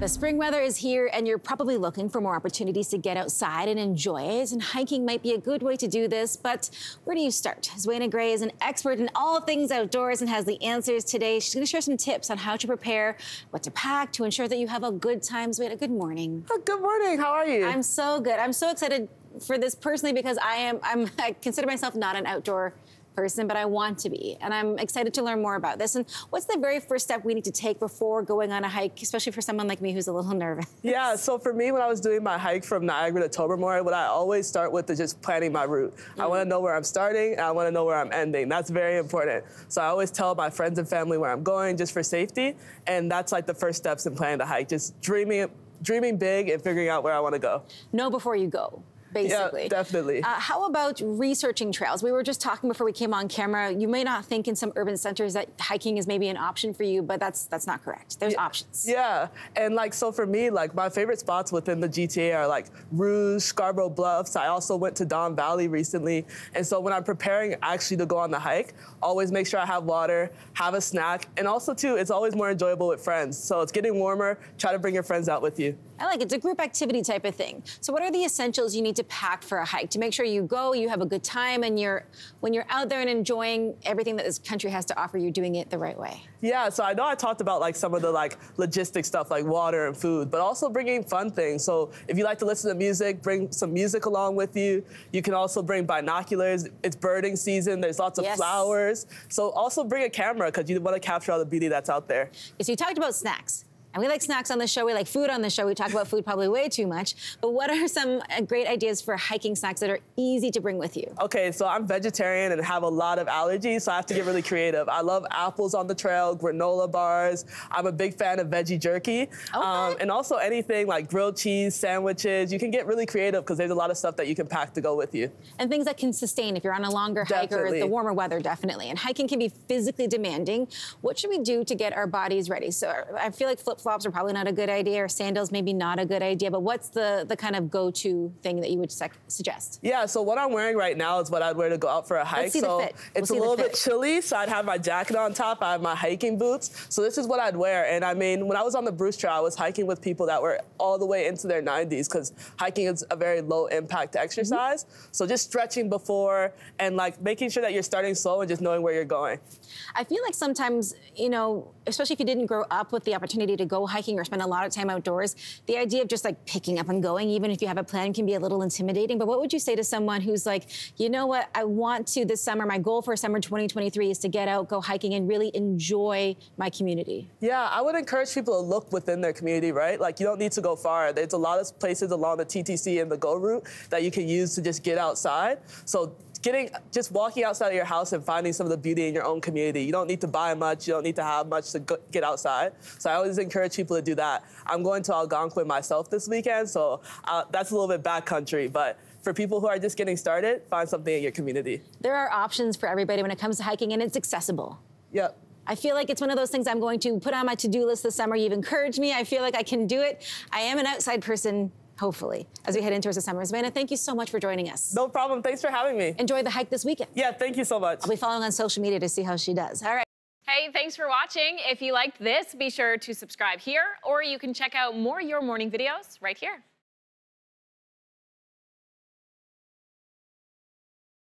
The spring weather is here, and you're probably looking for more opportunities to get outside and enjoy it. And hiking might be a good way to do this, but where do you start? Zwena Gray is an expert in all things outdoors and has the answers today. She's going to share some tips on how to prepare, what to pack to ensure that you have a good time. Zwena, good morning. Oh, good morning. How are you? I'm so good. I'm so excited for this personally because I consider myself not an outdoor person, but I want to be. And I'm excited to learn more about this. And what's the very first step we need to take before going on a hike, especially for someone like me who's a little nervous? Yeah, so for me, when I was doing my hike from Niagara to Tobermory, what I always start with is just planning my route. I want to know where I'm starting, and I want to know where I'm ending. That's very important. So I always tell my friends and family where I'm going just for safety. And that's like the first steps in planning the hike, just dreaming big and figuring out where I want to go. Know before you go. Basically. Yeah, definitely. How about researching trails? We were just talking before we came on camera. You may not think in some urban centers that hiking is maybe an option for you, but that's not correct. There's options. Yeah, and so for me, my favorite spots within the GTA are like Rouge, Scarborough Bluffs. I also went to Don Valley recently. And so when I'm preparing actually to go on the hike, always make sure I have water, have a snack, and also too, it's always more enjoyable with friends. So it's getting warmer, try to bring your friends out with you. I like it. It's a group activity type of thing. So what are the essentials you need to pack for a hike to make sure you go, you have a good time, and when you're out there and enjoying everything that this country has to offer, you're doing it the right way? Yeah, so I know I talked about some of the logistic stuff like water and food, but also bringing fun things. So if you like to listen to music, bring some music along with you. You can also bring binoculars. It's birding season. There's lots of flowers. So also bring a camera because you want to capture all the beauty that's out there. So you talked about snacks. And we like snacks on the show. We like food on the show. We talk about food probably way too much. But what are some great ideas for hiking snacks that are easy to bring with you? Okay, so I'm vegetarian and have a lot of allergies, so I have to get really creative. I love apples on the trail, granola bars. I'm a big fan of veggie jerky. Okay. And also anything like grilled cheese, sandwiches. You can get really creative because there's a lot of stuff that you can pack to go with you. And things that can sustain if you're on a longer hike or the warmer weather, definitely. And hiking can be physically demanding. What should we do to get our bodies ready? So I feel like flip-flops are probably not a good idea, or sandals maybe not a good idea, but what's the kind of go-to thing that you would suggest? Yeah, so what I'm wearing right now is what I'd wear to go out for a hike. Let's see the fit. It's a little bit chilly, so I'd have my jacket on top, I have my hiking boots. So this is what I'd wear. And I mean, when I was on the Bruce Trail, I was hiking with people that were all the way into their 90s because hiking is a very low impact exercise. So just stretching before and making sure that you're starting slow and just knowing where you're going. I feel like sometimes, especially if you didn't grow up with the opportunity to go hiking or spend a lot of time outdoors, the idea of just picking up and going, even if you have a plan, can be a little intimidating. But what would you say to someone who's like, you know what, I want to this summer, my goal for summer 2023 is to get out, go hiking, and really enjoy my community? Yeah, I would encourage people to look within their community, right? You don't need to go far. There's a lot of places along the TTC and the GO route that you can use to just get outside. So just walking outside of your house and finding some of the beauty in your own community. You don't need to buy much. You don't need to have much to get outside. So I always encourage people to do that. I'm going to Algonquin myself this weekend, so that's a little bit backcountry. But for people who are just getting started, find something in your community. There are options for everybody when it comes to hiking, and it's accessible. Yep. I feel like it's one of those things I'm going to put on my to-do list this summer. You've encouraged me. I feel like I can do it. I am an outside person, hopefully, as we head into the summer. Zwena, thank you so much for joining us. No problem. Thanks for having me. Enjoy the hike this weekend. Yeah, thank you so much. I'll be following on social media to see how she does. All right. Hey, thanks for watching. If you liked this, be sure to subscribe here, or you can check out more Your Morning videos right here.